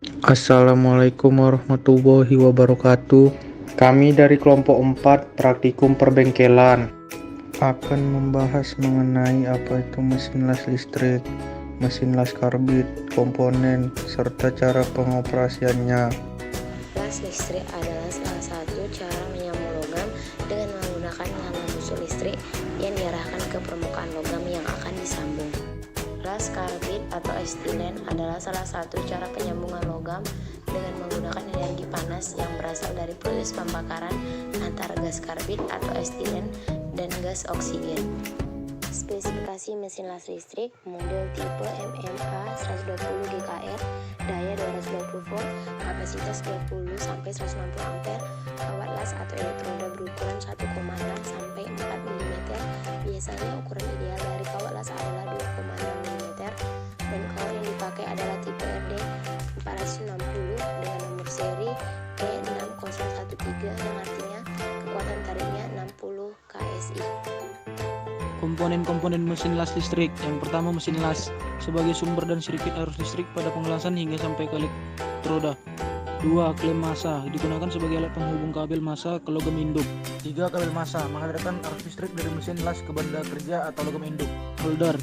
Assalamualaikum warahmatullahi wabarakatuh. Kami dari kelompok 4 praktikum perbengkelan akan membahas mengenai apa itu mesin las listrik, mesin las karbit, komponen, serta cara pengoperasiannya. Las listrik adalah salah satu cara menyambung logam dengan menggunakan nyala busur listrik yang diarahkan ke permukaan logam yang akan disambung. Las karbit atau estilen adalah salah satu cara penyambungan logam dengan menggunakan energi panas yang berasal dari proses pembakaran antara gas karbit atau estilen dan gas oksigen. Spesifikasi mesin las listrik model tipe MMA 120 GKR, daya 220 volt, kapasitas 20 sampai 160 ampere, kawat las atau elektroda berukuran 1,6 sampai 4 mm. Biasanya ukuran ideal dari kawat las adalah 2,6 mm dan kawat yang dipakai adalah tipe RD 460 dengan nomor seri E6013 yang artinya kekuatan tariknya 60 kSI. Komponen-komponen mesin las listrik. Yang pertama, mesin las sebagai sumber dan sirkuit arus listrik pada pengelasan hingga sampai ke elektroda. 2. Klem massa digunakan sebagai alat penghubung kabel massa ke logam induk. 3. Kabel massa mengalirkan arus listrik dari mesin las ke benda kerja atau logam induk. Holder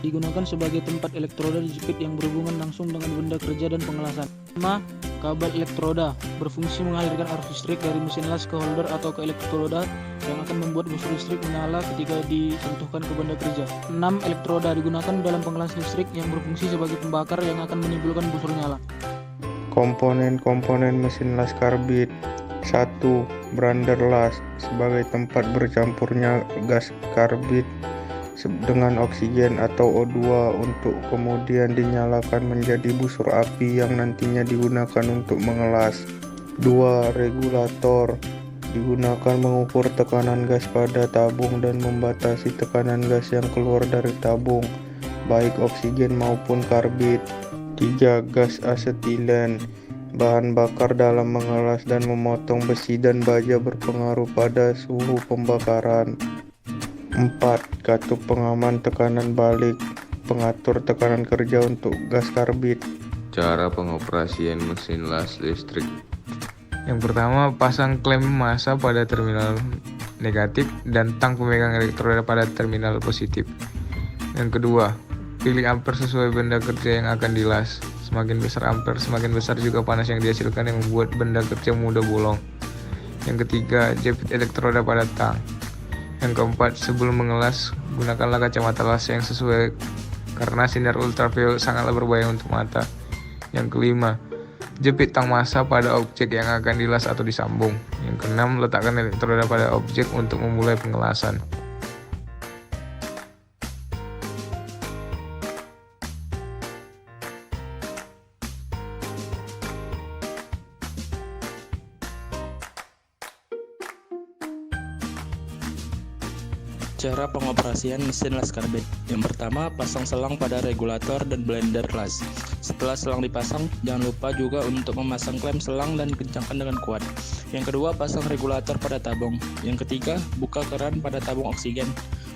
digunakan sebagai tempat elektroda dijepit yang berhubungan langsung dengan benda kerja dan pengelasan. 5. Kabel elektroda berfungsi mengalirkan arus listrik dari mesin las ke holder atau ke elektroda yang akan membuat busur listrik menyala ketika disentuhkan ke benda kerja. 6. Elektroda digunakan dalam pengelasan listrik yang berfungsi sebagai pembakar yang akan menimbulkan busur nyala. Komponen-komponen mesin las karbit. 1. Brander las sebagai tempat bercampurnya gas karbit dengan oksigen atau O2 untuk kemudian dinyalakan menjadi busur api yang nantinya digunakan untuk mengelas. 2. Regulator digunakan mengukur tekanan gas pada tabung dan membatasi tekanan gas yang keluar dari tabung, baik oksigen maupun karbit. 3. Gas asetilen bahan bakar dalam mengelas dan memotong besi dan baja berpengaruh pada suhu pembakaran. 4. Katup pengaman tekanan balik pengatur tekanan kerja untuk gas karbit. Cara pengoperasian mesin las listrik. Yang pertama, pasang klem massa pada terminal negatif dan tang pemegang elektroda pada terminal positif. Yang kedua, pilih ampere sesuai benda kerja yang akan dilas. Semakin besar ampere, semakin besar juga panas yang dihasilkan yang membuat benda kerja mudah bolong. Yang ketiga, jepit elektroda pada tang. Yang keempat, sebelum mengelas, gunakanlah kacamata las yang sesuai karena sinar ultraviolet sangatlah berbahaya untuk mata. Yang kelima, jepit tang massa pada objek yang akan dilas atau disambung. Yang keenam, letakkan elektroda pada objek untuk memulai pengelasan. Cara pengoperasian mesin las karbit. Yang pertama, pasang selang pada regulator dan blender las. Setelah selang dipasang, jangan lupa juga untuk memasang klem selang dan kencangkan dengan kuat. Yang kedua, pasang regulator pada tabung. Yang ketiga, buka keran pada tabung oksigen.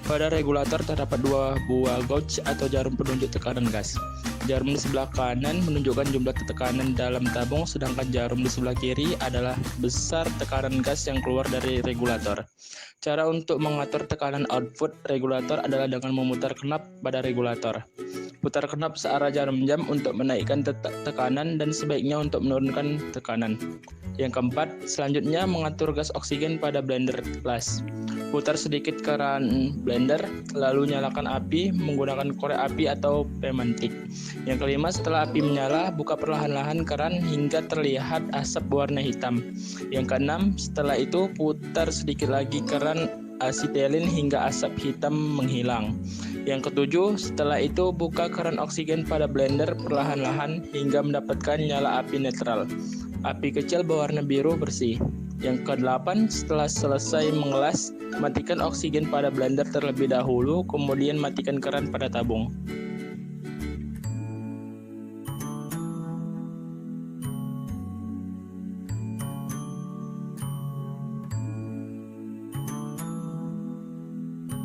Pada regulator terdapat 2 buah gauge atau jarum penunjuk tekanan gas. Jarum di sebelah kanan menunjukkan jumlah tekanan dalam tabung, sedangkan jarum di sebelah kiri adalah besar tekanan gas yang keluar dari regulator. Cara untuk mengatur tekanan output regulator adalah dengan memutar knop pada regulator. Putar knop searah jarum jam untuk menaikkan tekanan dan sebaiknya untuk menurunkan tekanan. Yang keempat, selanjutnya mengatur gas oksigen pada blender las. Putar sedikit keran blender, lalu nyalakan api menggunakan korek api atau pemantik. Yang kelima, setelah api menyala, buka perlahan-lahan keran hingga terlihat asap warna hitam. Yang keenam, setelah itu putar sedikit lagi keran asetilen hingga asap hitam menghilang. Yang ketujuh, setelah itu buka keran oksigen pada blender perlahan-lahan hingga mendapatkan nyala api netral. Api kecil berwarna biru bersih. Yang kedelapan, setelah selesai mengelas, matikan oksigen pada blender terlebih dahulu, kemudian matikan keran pada tabung.